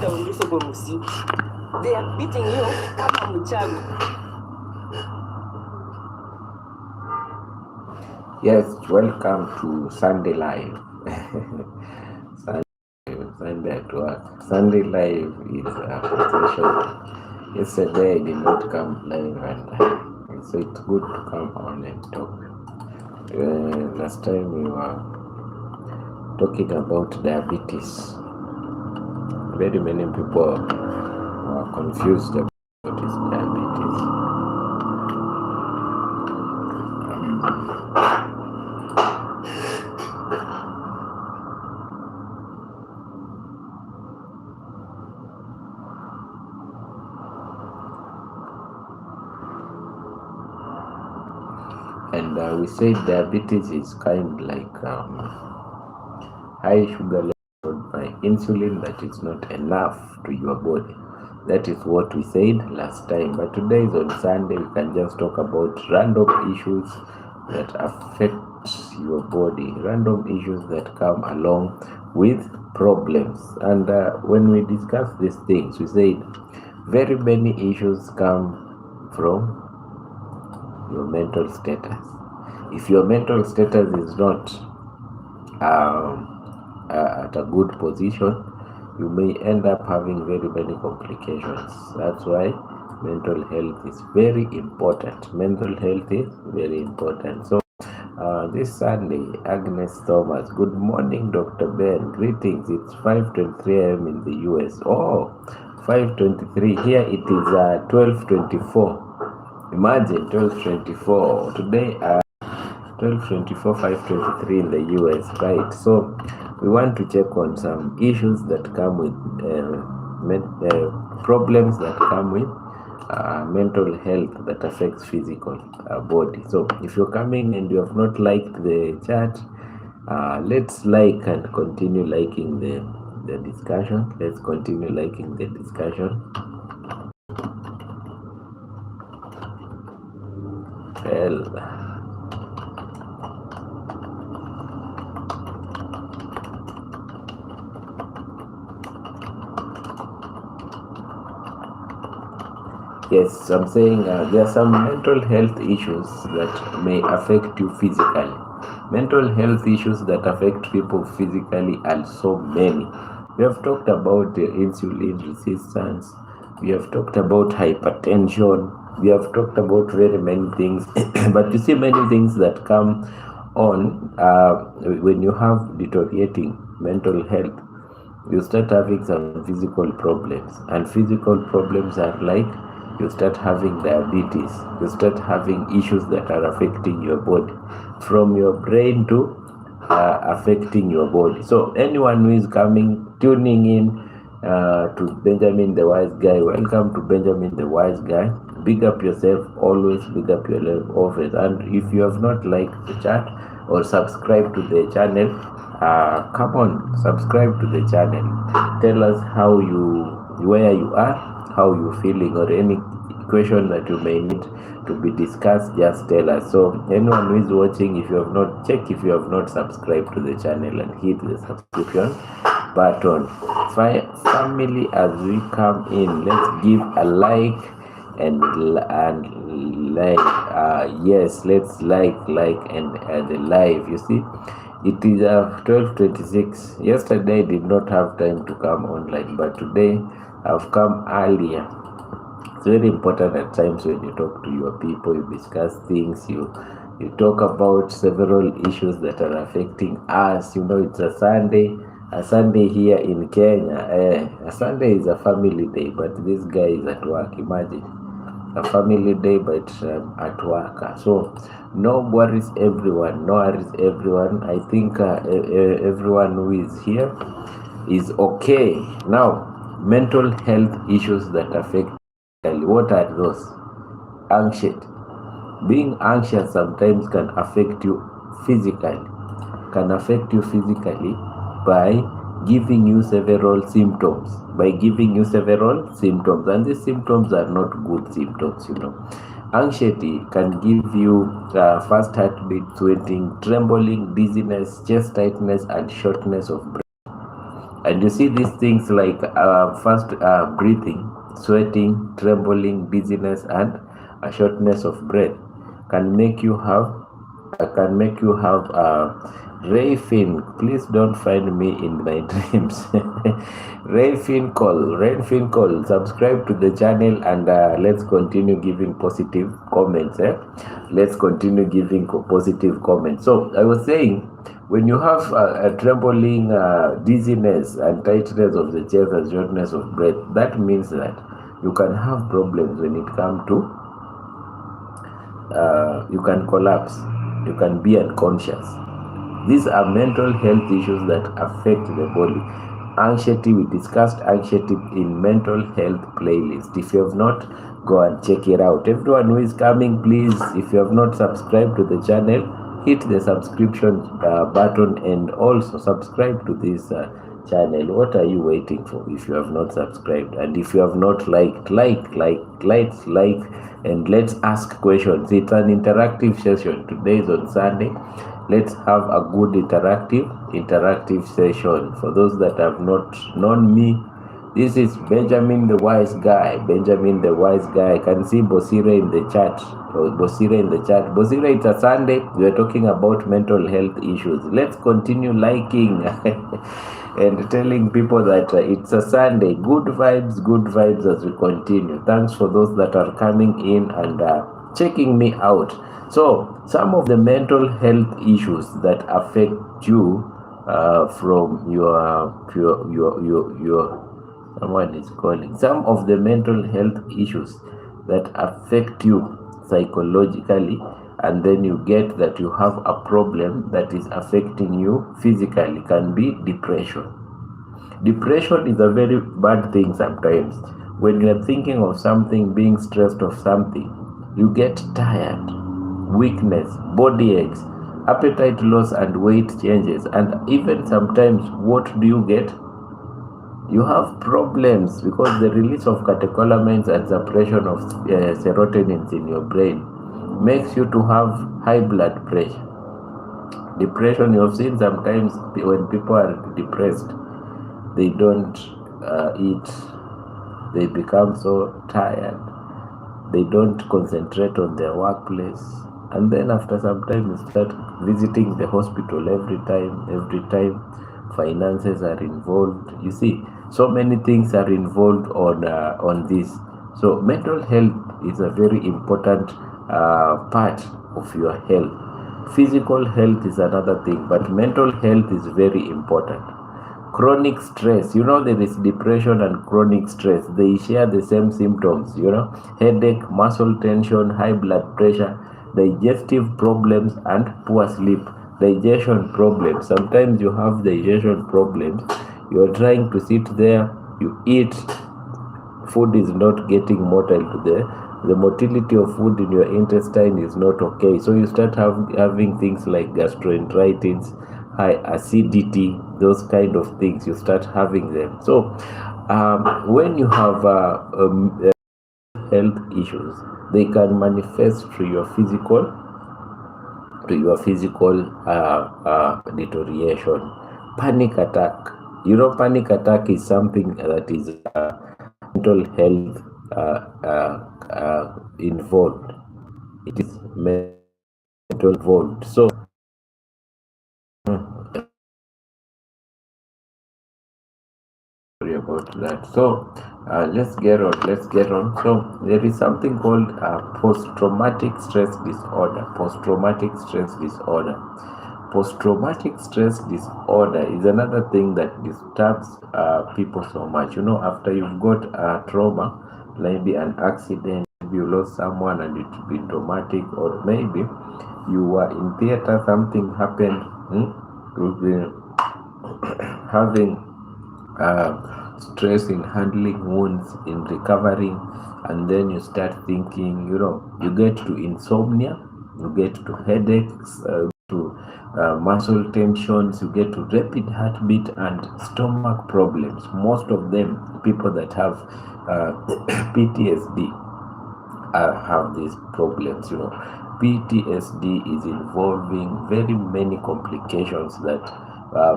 They are beating you kama mchawi. Yes, welcome to Sunday Live. Sunday at work. Sunday Live is a session. Yesterday I did not come live, and so it's good to come on and talk. Last time we were talking about diabetes. Very many people are confused about what is diabetes. And we say diabetes is kind of like high sugar level by insulin that is not enough to your body. That is what we said last time. But today is on Sunday. We can just talk about random issues that affect your body, random issues that come along with problems. And when we discuss these things, we said very many issues come from your mental status. If your mental status is not at a good position, you may end up having very many complications. That's why mental health is very important. Mental health is very important. So this Sunday, Agnes Thomas. Good morning, Dr. Ben. Greetings. It's 5:23 a.m. in the US. Oh, 5:23. Here it is 12:24. Imagine 12:24. Today 12:24, 5:23 in the US, right? So we want to check on some issues that come with problems that come with mental health that affects physical body. So if you're coming and you have not liked the chat, let's like and continue liking the discussion. Let's continue liking the discussion. Well, yes, I'm saying there are some mental health issues that may affect you physically. Mental health issues that affect people physically are so many. We have talked about insulin resistance. We have talked about hypertension. We have talked about very many things. But you see many things that come on when you have deteriorating mental health. You start having some physical problems. And physical problems are like you start having diabetes, you start having issues that are affecting your body, from your brain to affecting your body. So anyone who is tuning in to Benjamin the Wise Guy, welcome to Benjamin the Wise Guy. Big up yourself, always big up yourself, always. And if you have not liked the chat or subscribed to the channel, come on, subscribe to the channel. Tell us where you are, how you're feeling, or any question that you may need to be discussed, just tell us. So anyone who is watching, if you have not subscribed to the channel and hit the subscription button. Family, as we come in, let's give a like and like. Yes, let's like and the live. You see, it is 12:26. Yesterday I did not have time to come online, but today I've come earlier. It's very important at times when you talk to your people, you discuss things, you talk about several issues that are affecting us. You know, it's a Sunday here in Kenya. A Sunday is a family day, but this guy is at work. Imagine a family day, but at work. So no worries, everyone. I think everyone who is here is okay. Now, mental health issues that affect. What are those? Anxiety. Being anxious sometimes can affect you physically. By giving you several symptoms. And these symptoms are not good symptoms, you know. Anxiety can give you fast heartbeat, sweating, trembling, dizziness, chest tightness, and shortness of breath. And you see these things like fast breathing, sweating, trembling, dizziness, and a shortness of breath can make you have Ray Finn. Please don't find me in my dreams. Ray Finkel, subscribe to the channel and let's continue giving positive comments. Let's continue giving positive comments. So I was saying, when you have a trembling, dizziness, and tightness of the chest and shortness of breath, that means that you can have problems when it comes to, you can collapse, you can be unconscious. These are mental health issues that affect the body. Anxiety, we discussed anxiety in mental health playlist. If you have not, go and check it out. Everyone who is coming, please, if you have not subscribed to the channel, hit the subscription button and also subscribe to this channel. What are you waiting for if you have not subscribed? And if you have not liked, like, and let's ask questions. It's an interactive session. Today is on Sunday. Let's have a good interactive session. For those that have not known me, this is Benjamin the Wise Guy. Benjamin the Wise Guy. I can see Bosire in the chat. Bosire, it's a Sunday. We are talking about mental health issues. Let's continue liking and telling people that it's a Sunday. Good vibes as we continue. Thanks for those that are coming in and checking me out. So, some of the mental health issues that affect you from your someone is calling. Some of the mental health issues that affect you psychologically, and then you get that you have a problem that is affecting you physically, can be depression. Depression is a very bad thing sometimes. When you are thinking of something, being stressed of something, you get tired, weakness, body aches, appetite loss, and weight changes. And even sometimes, what do you get? You have problems because the release of catecholamines and suppression of serotonin in your brain makes you to have high blood pressure. Depression, you have seen sometimes when people are depressed, they don't eat, they become so tired, they don't concentrate on their workplace, and then after some time you start visiting the hospital every time. Finances are involved. You see, so many things are involved on this. So mental health is a very important part of your health. Physical health is another thing, but mental health is very important. Chronic stress, there is depression and chronic stress. They share the same symptoms, headache, muscle tension, high blood pressure, digestive problems, and poor sleep. Digestion problems. Sometimes you have digestion problems. You are trying to sit there, you eat, food is not getting motiled there. The motility of food in your intestine is not okay. So you start having things like gastroenteritis, high acidity, those kind of things. You start having them. So when you have health issues, they can manifest through your physical deterioration. Panic attack. Panic attack is something that is mental health involved. It is mental involved. So sorry about that. So let's get on. So there is something called post-traumatic stress disorder. Post-traumatic stress disorder is another thing that disturbs people so much. After you've got a trauma, maybe an accident, maybe you lost someone and it's been traumatic, or maybe you were in theater, something happened, you've been having stress in handling wounds, in recovering, and then you start thinking, you get to insomnia, you get to headaches, to muscle tensions, you get to rapid heartbeat and stomach problems. Most of them, people that have PTSD have these problems. PTSD is involving very many complications that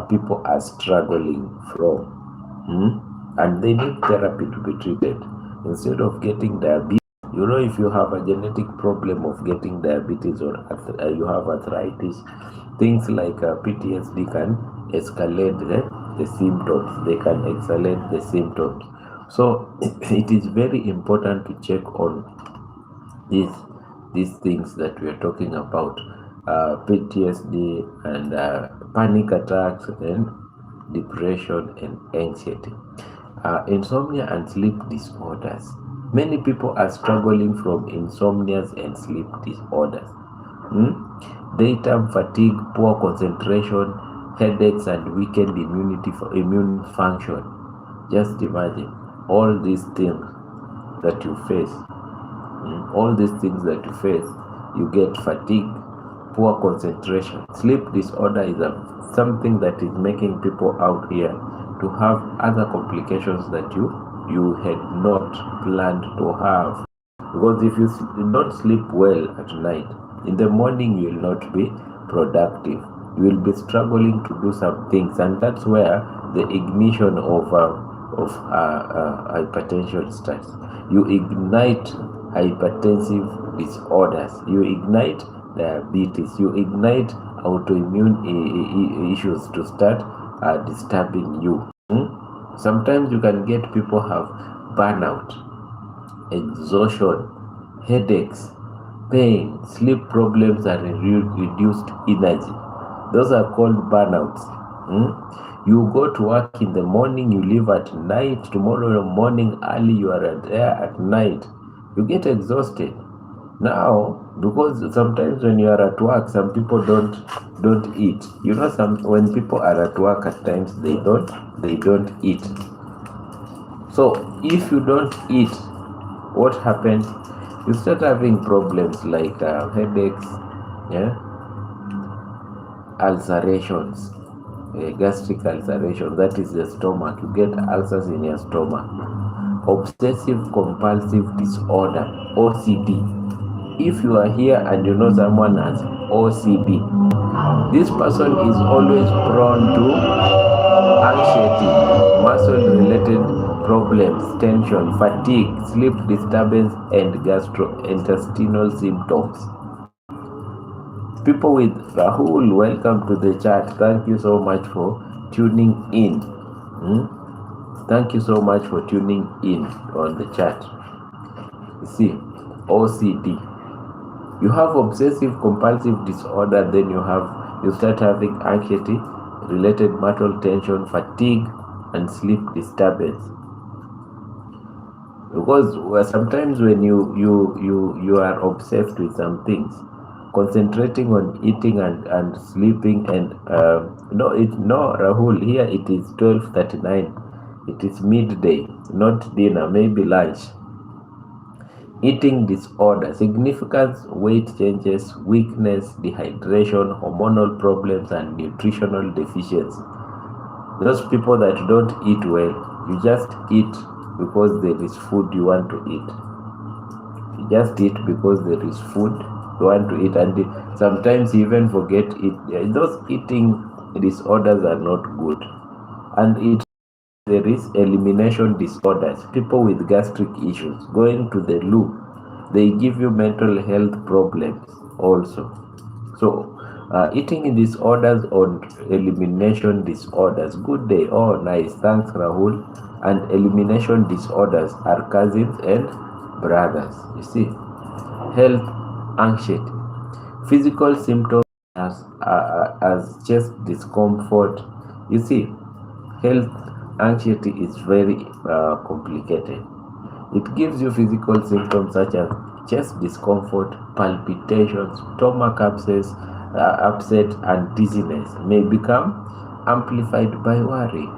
people are struggling from. And they need therapy to be treated instead of getting diabetes. If you have a genetic problem of getting diabetes or you have arthritis, things like PTSD can escalate the symptoms. They can escalate the symptoms. So it is very important to check on these these things that we are talking about, PTSD and panic attacks and depression and anxiety, insomnia and sleep disorders. Many people are struggling from insomnias and sleep disorders. Daytime fatigue, poor concentration, headaches, and weakened immunity for immune function. Just imagine all these things that you face. All these things that you face, you get fatigue, poor concentration. Sleep disorder is something that is making people out here to have other complications that you had not planned to have. Because if you don't sleep well at night, in the morning you will not be productive. You will be struggling to do some things, and that's where the ignition of hypertension starts. You ignite hypertensive disorders, you ignite diabetes, you ignite autoimmune issues to start disturbing you. Sometimes you can get people have burnout, exhaustion, headaches, pain, sleep problems, and reduced energy. Those are called burnouts. You go to work in the morning, you leave at night. Tomorrow morning early, you are there at night. You get exhausted. Now, because sometimes when you are at work, some people don't eat. When people are at work at times they don't eat. So if you don't eat, what happens? You start having problems like headaches, ulcerations, gastric ulceration. That is the stomach. You get ulcers in your stomach. Obsessive compulsive disorder, OCD. If you are here and you know someone has OCD, this person is always prone to anxiety, muscle-related problems, tension, fatigue, sleep disturbance, and gastrointestinal symptoms. People with Rahul, welcome to the chat. Thank you so much for tuning in. Thank you so much for tuning in on the chat. You see, OCD. You have obsessive compulsive disorder, then you start having anxiety, related mental tension, fatigue, and sleep disturbance. Because sometimes when you are obsessed with some things, concentrating on eating and sleeping, and Rahul, here it is 12:39. It is midday, not dinner, maybe lunch. Eating disorder, significant weight changes, weakness, dehydration, hormonal problems, and nutritional deficiency. Those people that don't eat well, you just eat because there is food you want to eat. You just eat because there is food you want to eat, and sometimes you even forget it. Those eating disorders are not good. And there is elimination disorders, people with gastric issues, going to the loo, they give you mental health problems also. So eating disorders or elimination disorders. Good day. Oh, nice. Thanks, Rahul. And elimination disorders are cousins and brothers. You see, health anxiety, physical symptoms as chest discomfort. You see, health anxiety is very complicated. It gives you physical symptoms such as chest discomfort, palpitations, stomach upset, and dizziness may become amplified by worry.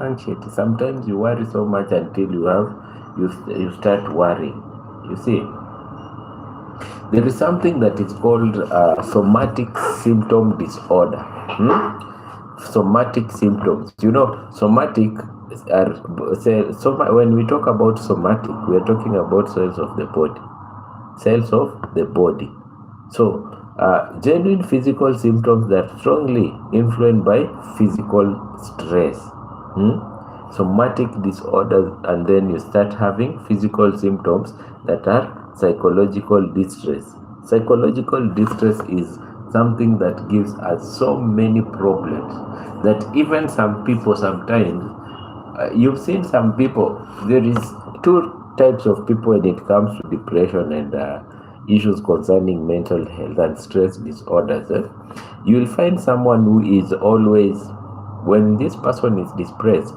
Anxiety. Sometimes you worry so much until you start worrying. You see, there is something that is called somatic symptom disorder. Somatic symptoms. Somatic when we talk about somatic, we are talking about cells of the body. Cells of the body. So, genuine physical symptoms that are strongly influenced by physical stress. somatic disorders, and then you start having physical symptoms that are psychological distress. Psychological distress is something that gives us so many problems that even some people sometimes, you've seen some people, there is two types of people when it comes to depression and issues concerning mental health and stress disorders. You will find someone who is always, when this person is depressed,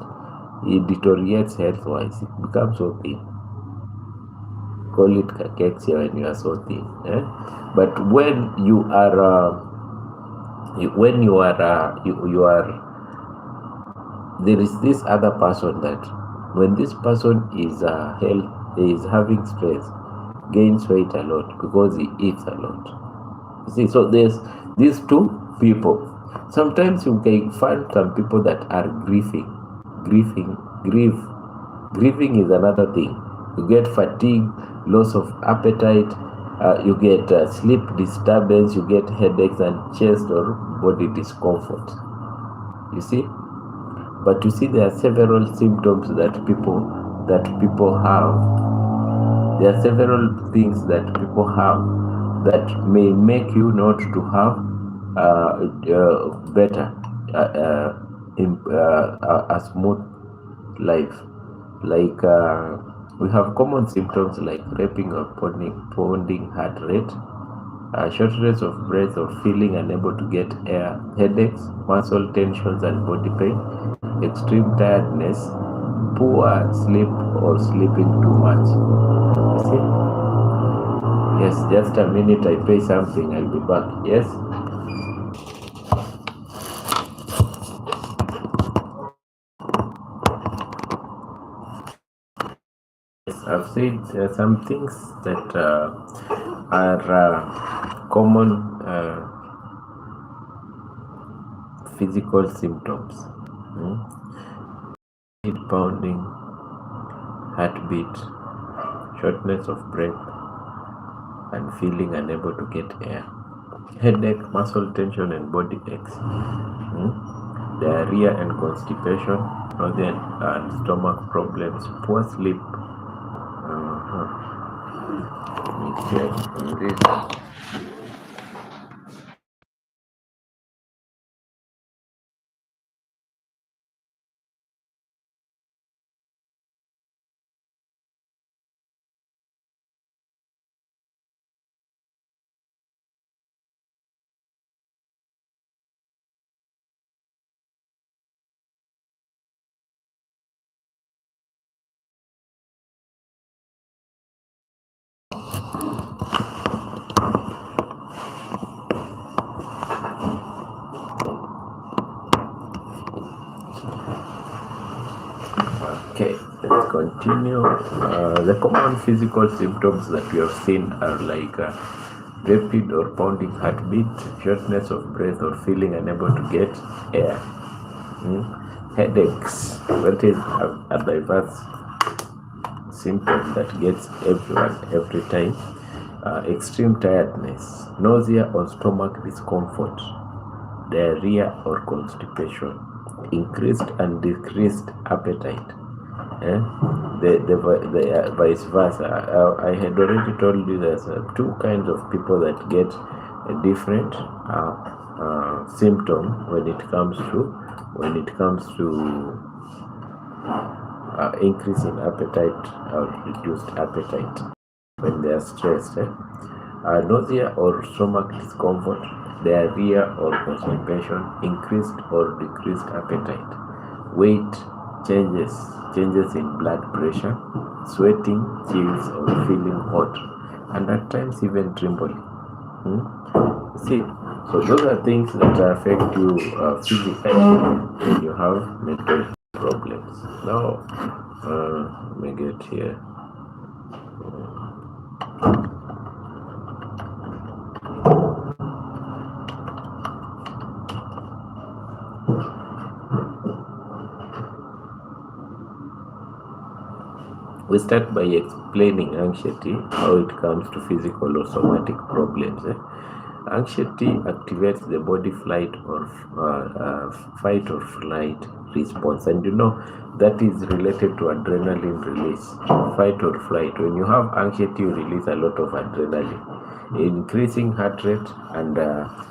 it deteriorates health wise, it becomes so thin. Call it cachexia when you are so thin. But when you are you are, there is this other person that when this person is is having stress, gains weight a lot because he eats a lot. See, so there's these two people. Sometimes you can find some people that are grieving. Grieving is another thing. You get fatigue, loss of appetite, you get sleep disturbance, you get headaches and chest or body discomfort. You see, but you see there are several symptoms that people have. There are several things that people have that may make you not to have better a smooth life. Like we have common symptoms like rapid or pounding heart rate, shortness of breath or feeling unable to get air, headaches, muscle tensions and body pain, extreme tiredness, poor sleep or sleeping too much. You see? Yes, just a minute, I pay something, I'll be back. Yes? I've said some things that are common physical symptoms. Heart pounding, heartbeat, shortness of breath, and feeling unable to get air. Headache, muscle tension, and body aches. Diarrhea and constipation, nausea and stomach problems, poor sleep. Okay, let's continue. The common physical symptoms that we have seen are like rapid or pounding heartbeat, shortness of breath or feeling unable to get air, headaches, that is a diverse symptom that gets everyone every time, extreme tiredness, nausea or stomach discomfort, diarrhea or constipation, increased and decreased appetite. The vice versa. I had already told you there's two kinds of people that get a different symptom when it comes to increase in appetite or reduced appetite when they are stressed. Nausea or stomach discomfort, diarrhea or constipation, increased or decreased appetite, weight changes in blood pressure, sweating, chills or feeling hot, and at times even trembling. See, so those are things that affect you physically when you have mental problems. Now, let me get here. We start by explaining anxiety, how it comes to physical or somatic problems. Anxiety activates the body fight or flight response, and that is related to adrenaline release. Fight or flight. When you have anxiety, you release a lot of adrenaline, increasing heart rate and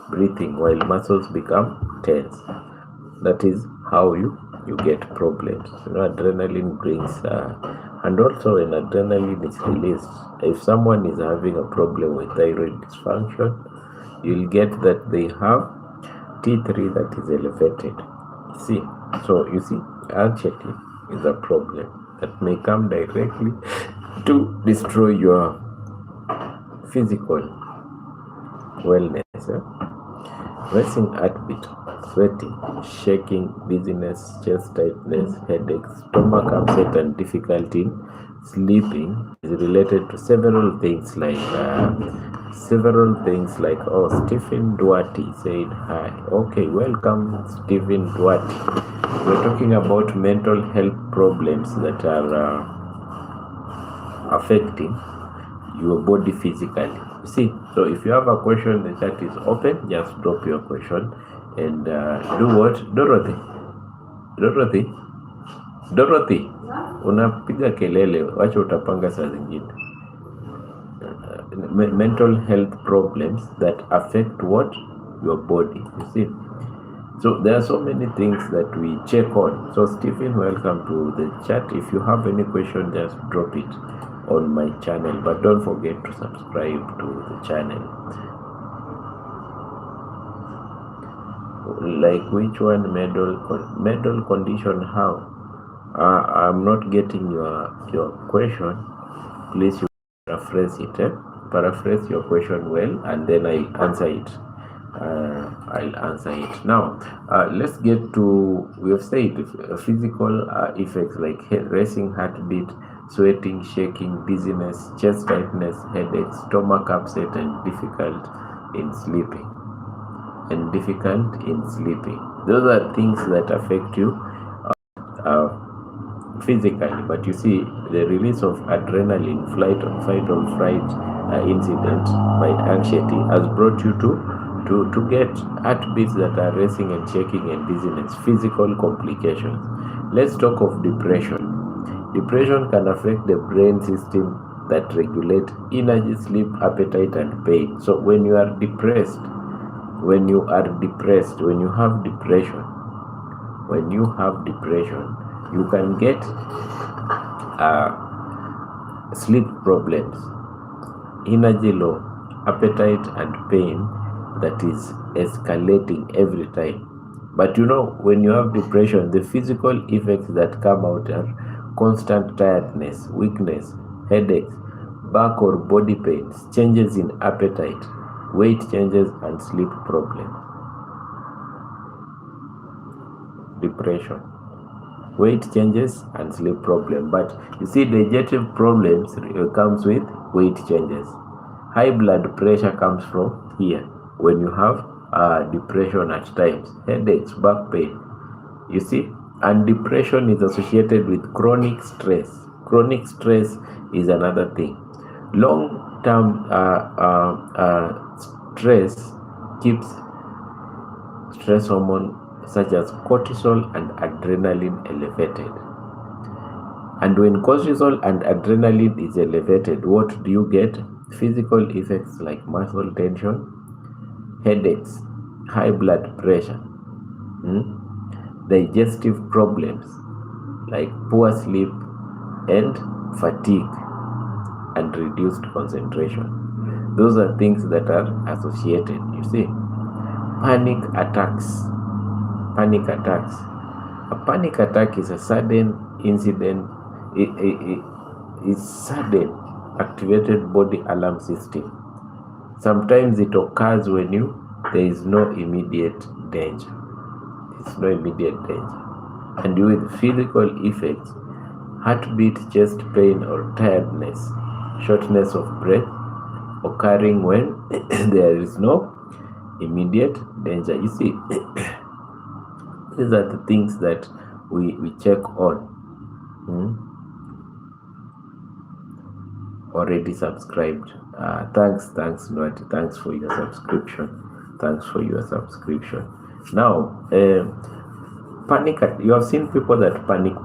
breathing, while muscles become tense. That is how you get problems. Adrenaline brings, and also when adrenaline is released, if someone is having a problem with thyroid dysfunction, you'll get that they have T3 that is elevated. See, so you see, anxiety is a problem that may come directly to destroy your physical wellness. Racing heartbeat, sweating, shaking, dizziness, chest tightness, headaches, stomach upset, and difficulty in sleeping is related to several things like Stephen Duarte said hi. Okay, welcome Stephen Duarte. We're talking about mental health problems that are affecting your body physically. See, so if you have a question, the chat is open. Just drop your question and do what? Dorothy, unapiga kelele, wacha utapanga saa zingine. Mental health problems that affect what? Your body. You see, so there are so many things that we check on. So Stephen, welcome to the chat. If you have any question, just drop it on my channel, but don't forget to subscribe to the channel. Like which one? Medal condition? How? I'm not getting your question. Please you paraphrase it. Paraphrase your question well, and then I'll answer it. Now. Let's get to, we have said physical effects like racing heartbeat, sweating, shaking, dizziness, chest tightness, headaches, stomach upset, and difficult in sleeping. Those are things that affect you physically. But you see, the release of adrenaline, fight or flight incident by anxiety has brought you to get heartbeats that are racing and shaking and dizziness, physical complications. Let's talk of depression. Depression can affect the brain system that regulate energy, sleep, appetite, and pain. So when you have depression, you can get sleep problems, energy low, appetite, and pain that is escalating every time. But when you have depression, the physical effects that come out are constant tiredness, weakness, headaches, back or body pains, changes in appetite, weight changes, and sleep problems. Depression, weight changes, and sleep problem. But you see, digestive problems comes with weight changes. High blood pressure comes from here when you have depression at times, headaches, back pain. You see, and depression is associated with chronic stress. Chronic stress is another thing. Long-term stress keeps stress hormone such as cortisol and adrenaline elevated. And when cortisol and adrenaline is elevated, what do you get? Physical effects like muscle tension, headaches, high blood pressure, digestive problems like poor sleep and fatigue and reduced concentration. Those are things that are associated. You see, panic attacks. A panic attack is a sudden incident. It's sudden activated body alarm system. Sometimes it occurs when there is no immediate danger. And with physical effects, heartbeat, chest pain, or tiredness, shortness of breath, occurring when there is no immediate danger. You see, these are the things that we check on. already subscribed. Thanks, Noati. Thanks for your subscription. Thanks for your subscription. Now, panic. You have seen people that panic.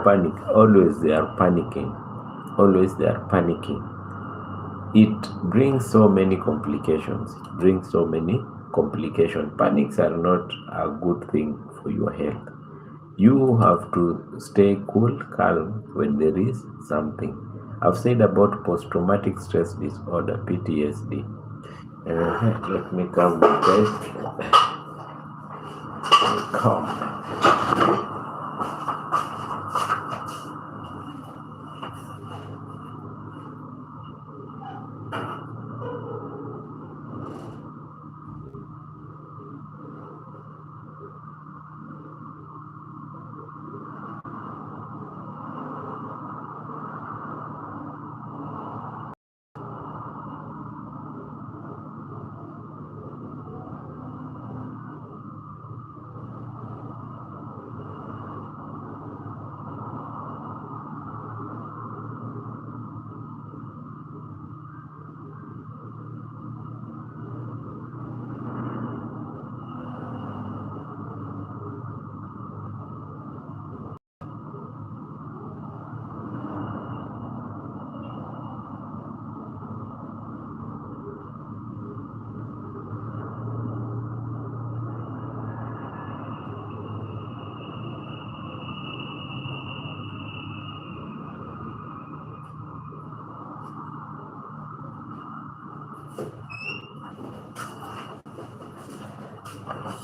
Always they are panicking. Always they are panicking. It brings so many complications. Panics are not a good thing for your health. You have to stay cool, calm when there is something. I've said about post-traumatic stress disorder, PTSD. Let me come, guys. Come.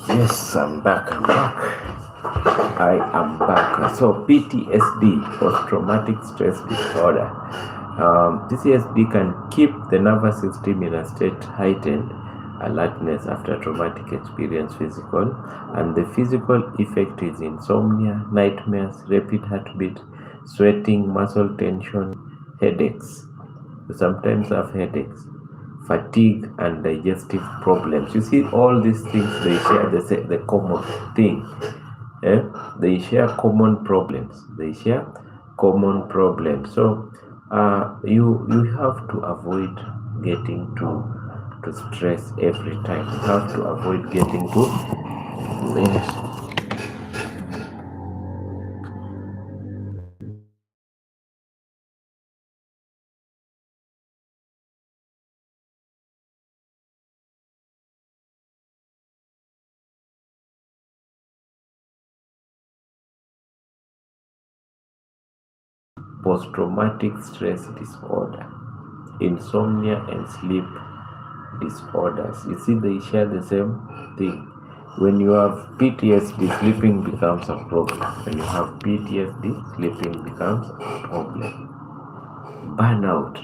Yes, I'm back. I am back. So PTSD, post-traumatic stress disorder. PTSD can keep the nervous system in a state heightened alertness after traumatic experience physical, and the physical effect is insomnia, nightmares, rapid heartbeat, sweating, muscle tension, headaches. You sometimes have headaches, fatigue, and digestive problems. You see, all these things, they share the common thing. They share common problems. So you have to avoid getting to stress every time. You have to avoid getting to post-traumatic stress disorder, insomnia, and sleep disorders. You see, they share the same thing. When you have PTSD, sleeping becomes a problem. When you have PTSD, sleeping becomes a problem. Burnout,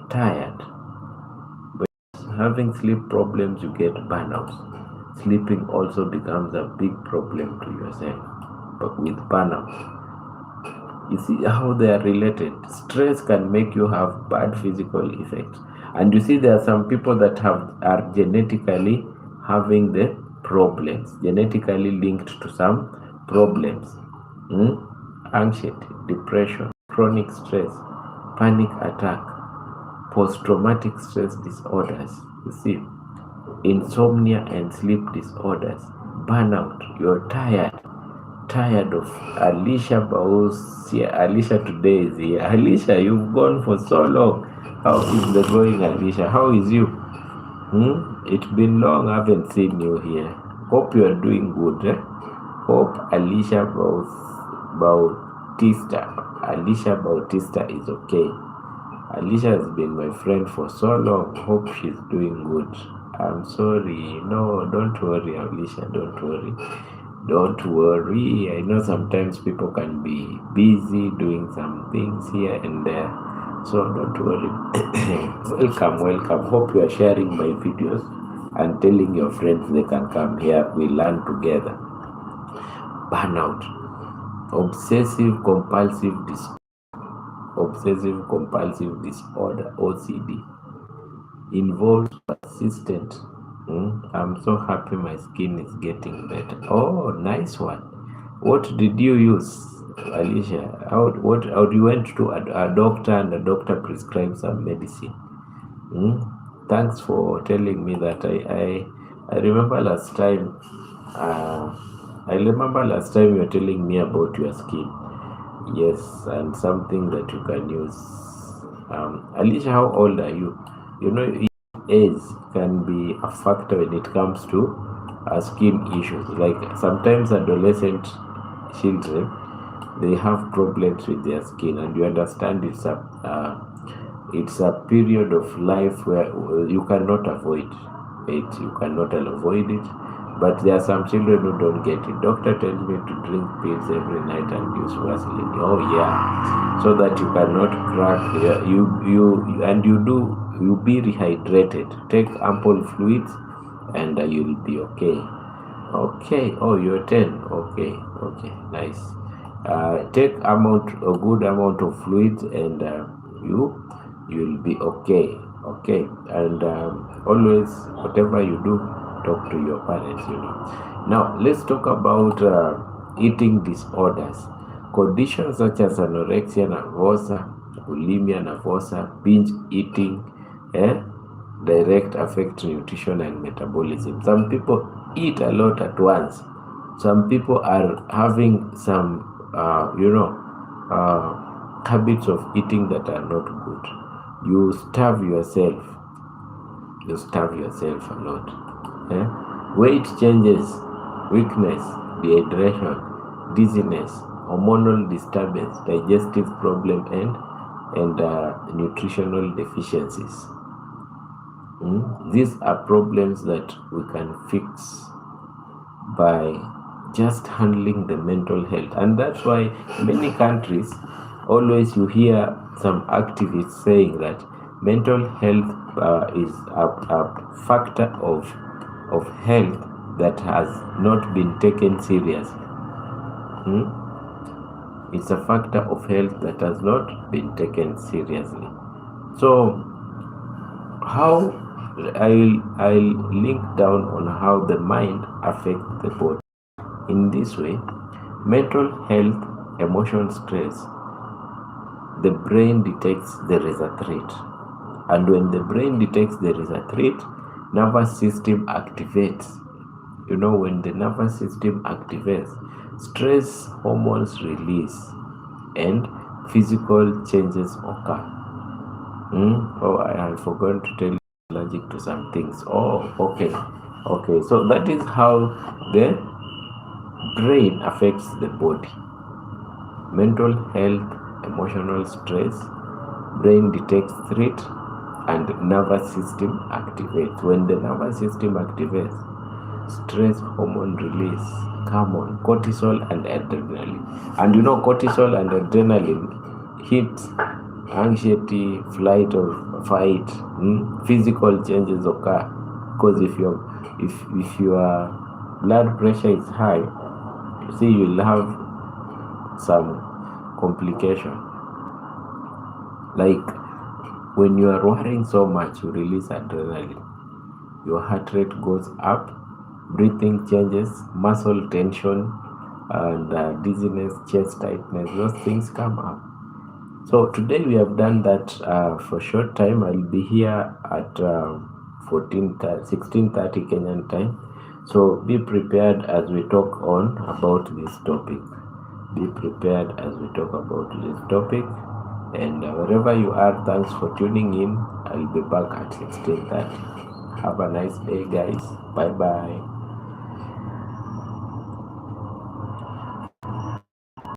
tired. When having sleep problems, you get burnout. Sleeping also becomes a big problem to yourself. But with burnout, you see how they are related. Stress can make you have bad physical effects. And you see there are some people that are genetically having the problems, genetically linked to some problems. Anxiety, depression, chronic stress, panic attack, post-traumatic stress disorders. You see, insomnia and sleep disorders, burnout, you're tired of Alicia Baus. Yeah, Alicia today is here. Alicia, you've gone for so long. How is the going, Alicia? How is you? It's been long. I haven't seen you here. Hope you are doing good. Hope Alicia Bautista is okay. Alicia has been my friend for so long. Hope she's doing good. I'm sorry. No, don't worry, Alicia. Don't worry. I know sometimes people can be busy doing some things here and there. So don't worry. Welcome. Hope you are sharing my videos and telling your friends they can come here. We learn together. Burnout. Obsessive compulsive disorder, OCD, involves persistent. I'm so happy my skin is getting better. Oh, nice one. What did you use, Alicia? How you went to a doctor and the doctor prescribed some medicine? Thanks for telling me that. I remember last time. I remember last time you were telling me about your skin. Yes, and something that you can use. Alicia, how old are you? You know, age can be a factor when it comes to skin issues. Like sometimes adolescent children, they have problems with their skin, and you understand it's a period of life where you cannot avoid it. You cannot avoid it. But there are some children who don't get it. Doctor tells me to drink pills every night and use Vaseline. Oh yeah, so that you cannot crack. Yeah, you be rehydrated. Take ample fluids, and you'll be okay. Okay. Oh, you're 10. Okay. Okay. Nice. Take a good amount of fluids, and you'll be okay. Okay. And always, whatever you do, talk to your parents. Now let's talk about eating disorders. Conditions such as anorexia nervosa, bulimia nervosa, binge eating, direct affect nutrition and metabolism. Some people eat a lot at once. Some people are having some, habits of eating that are not good. You starve yourself. You starve yourself a lot. Weight changes, weakness, dehydration, dizziness, hormonal disturbance, digestive problem, and nutritional deficiencies. These are problems that we can fix by just handling the mental health, and that's why many countries always you hear some activists saying that mental health is a factor of health that has not been taken serious. It's a factor of health that has not been taken seriously. So how I'll link down on how the mind affects the body. In this way, mental health, emotion, stress, the brain detects there is a threat. And when the brain detects there is a threat, nervous system activates. When the nervous system activates, stress hormones release and physical changes occur. Oh, I have forgotten to tell you allergic to some things. Oh, okay. So that is how the brain affects the body. Mental health, emotional stress, brain detects threat, and nervous system activates. When the nervous system activates, stress hormone release come on, cortisol and adrenaline. And cortisol and adrenaline hits anxiety, flight or fight, physical changes occur. Because if your blood pressure is high, you'll have some complication. Like when you are worrying so much, you release adrenaline. Your heart rate goes up, breathing changes, muscle tension, and dizziness, chest tightness, those things come up. So today we have done that for a short time. I'll be here at 16:30 Kenyan time. So be prepared as we talk on about this topic. Be prepared as we talk about this topic. And wherever you are, thanks for tuning in. I'll be back at 16:30. Have a nice day, guys. Bye-bye.